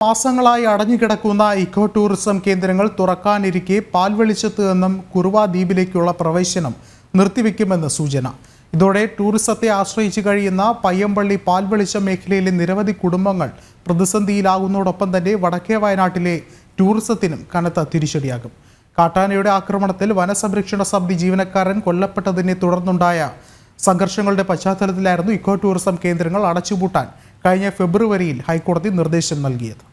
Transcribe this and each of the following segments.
മാസങ്ങളായി അടഞ്ഞുകിടക്കുന്ന eco tourism കേന്ദ്രങ്ങൾ തുറക്കാനിരിക്കെ പാൽവെളിച്ചത്ത് നിന്നും കുറുവ ദ്വീപിലേക്കുള്ള പ്രവേശനം നിർത്തിവെക്കുമെന്ന് സൂചന. ഇതോടെ ടൂറിസത്തെ ആശ്രയിച്ച് കഴിയുന്ന പയ്യമ്പള്ളി പാൽവെളിച്ചം മേഖലയിലെ നിരവധി കുടുംബങ്ങൾ പ്രതിസന്ധിയിലാകുന്നതോടൊപ്പം തന്നെ വടക്കേ വയനാട്ടിലെ ടൂറിസത്തിനും കനത്ത തിരിച്ചടിയാകും. കാട്ടാനയുടെ ആക്രമണത്തിൽ വനസംരക്ഷണ സമിതി ജീവനക്കാരൻ കൊല്ലപ്പെട്ടതിനെ തുടർന്നുണ്ടായ സംഘർഷങ്ങളുടെ പശ്ചാത്തലത്തിലായിരുന്നു ഇക്കോ ടൂറിസം കേന്ദ്രങ്ങൾ അടച്ചുപൂട്ടാൻ കഴിഞ്ഞ ഫെബ്രുവരിയിൽ ഹൈക്കോടതി നിർദ്ദേശം നൽകിയത്.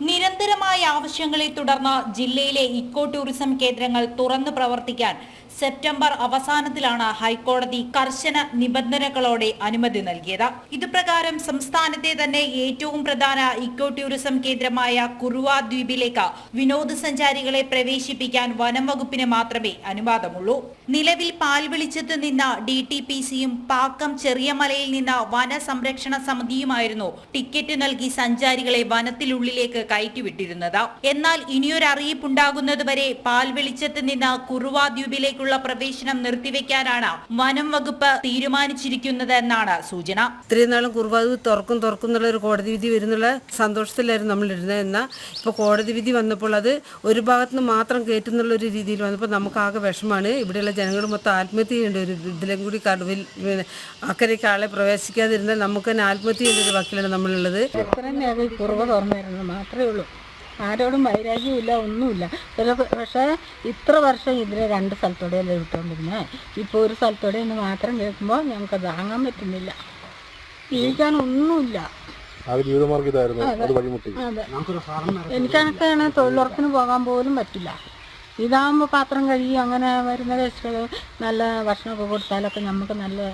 നിരന്തരമായ ആവശ്യങ്ങളെ തുടർന്ന് ജില്ലയിലെ ഇക്കോ ടൂറിസം കേന്ദ്രങ്ങൾ തുറന്നു പ്രവർത്തിക്കാൻ സെപ്റ്റംബർ അവസാനത്തിലാണ് ഹൈക്കോടതി കർശന നിബന്ധനകളോടെ അനുമതി നൽകിയത്. ഇതുപ്രകാരം സംസ്ഥാനത്തെ തന്നെ ഏറ്റവും പ്രധാന ഇക്കോ ടൂറിസം കേന്ദ്രമായ കുറുവ ദ്വീപിലേക്ക് വിനോദസഞ്ചാരികളെ പ്രവേശിപ്പിക്കാൻ വനം വകുപ്പിന് മാത്രമേ അനുവാദമുള്ളൂ. നിലവിൽ പാൽവെളിച്ചത്ത് നിന്ന് DTPCയും പാക്കം ചെറിയമലയിൽ നിന്ന് വനസംരക്ഷണ സമിതിയുമായിരുന്നു ടിക്കറ്റ് നൽകി സഞ്ചാരികളെ വനത്തിനുള്ളിലേക്ക് കയറ്റിവിട്ടിരുന്നത്. എന്നാൽ ഇനിയൊരു അറിയിപ്പുണ്ടാകുന്നതുവരെ പാൽവെളിച്ചത്ത് നിന്ന് കുറുവ ദ്വീപിലേക്ക് പ്രവേശനം നിർത്തിവെക്കാനാണ് വനം വകുപ്പ് തീരുമാനിച്ചിരിക്കുന്നത് എന്നാണ് സൂചന. ഇത്രയും നാളും കുറുവ തുറക്കും എന്നുള്ള ഒരു കോടതി വിധി വരുന്നുള്ള സന്തോഷത്തിലായിരുന്നു നമ്മൾ ഇരുന്നത്. എന്നാൽ ഇപ്പോൾ കോടതി വിധി വന്നപ്പോൾ അത് ഒരു ഭാഗത്തുനിന്ന് മാത്രം കയറ്റുന്നുള്ള ഒരു രീതിയിൽ വന്നപ്പോൾ നമുക്കാകെ വിഷമാണ്. ഇവിടെയുള്ള ജനങ്ങൾ മൊത്തം ആത്മഹത്യ ചെയ്യേണ്ട ഒരു ഇതിലും കൂടി അക്കരയ്ക്ക് ആളെ പ്രവേശിക്കാതിരുന്നാൽ നമുക്ക് തന്നെ ആത്മഹത്യ ചെയ്യേണ്ട ഒരു വക്കിലാണ് നമ്മളുള്ളത്. എത്രയും വേഗം കുറുവ തുറന്നിരുന്നത് മാത്രമേ ഉള്ളൂ. ആരോടും വൈരാഗ്യമില്ല, ഒന്നുമില്ല. പക്ഷേ ഇത്ര വർഷം ഇതിനെ 2 സ്ഥലത്തോടെയല്ലേ വിട്ടുകൊണ്ടിരുന്നത്. ഇപ്പോൾ ഒരു സ്ഥലത്തോടെ എന്ന് മാത്രം കേൾക്കുമ്പോൾ ഞങ്ങൾക്ക് താങ്ങാൻ പറ്റുന്നില്ല. ജീവിക്കാൻ ഒന്നുമില്ല. അതെ, എനിക്കണക്കാണ് തൊഴിലുറപ്പിന് പോകാൻ പോലും പറ്റില്ല. ഇതാകുമ്പോൾ പാത്രം കഴുകി അങ്ങനെ വരുന്ന ഗസ്റ്റുകൾ നല്ല ഭക്ഷണമൊക്കെ കൊടുത്താലൊക്കെ നമുക്ക് നല്ല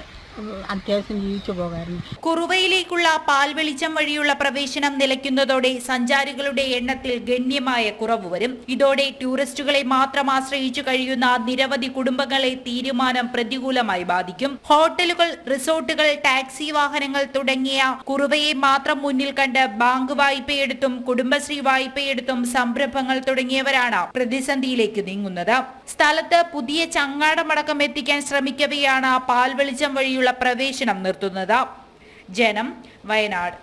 അത്യാവശ്യം ജീവിച്ചു പോകായിരുന്നു. കുറുവയിലേക്കുള്ള പാൽവെളിച്ചം വഴിയുള്ള പ്രവേശനം നിലയ്ക്കുന്നതോടെ സഞ്ചാരികളുടെ എണ്ണത്തിൽ ഗണ്യമായ കുറവ് വരും. ഇതോടെ ടൂറിസ്റ്റുകളെ മാത്രം ആശ്രയിച്ചു കഴിയുന്ന നിരവധി കുടുംബങ്ങളെ തീരുമാനം പ്രതികൂലമായി ബാധിക്കും. ഹോട്ടലുകൾ, റിസോർട്ടുകൾ, ടാക്സി വാഹനങ്ങൾ തുടങ്ങിയ കുറുവയെ മാത്രം മുന്നിൽ കണ്ട് ബാങ്ക് വായ്പയെടുത്തും കുടുംബശ്രീ വായ്പയെടുത്തും സംരംഭങ്ങൾ തുടങ്ങിയവരാണ് പ്രതിസന്ധിയിലേക്ക് നീങ്ങുന്നത്. സ്ഥലത്ത് പുതിയ ചങ്ങാടമടക്കം എത്തിക്കാൻ ശ്രമിക്കവെയാണ് പാൽവെളിച്ചം വഴിയുള്ള പ്രവേശനം നിർത്തുന്നത്. ജനം, വയനാട്.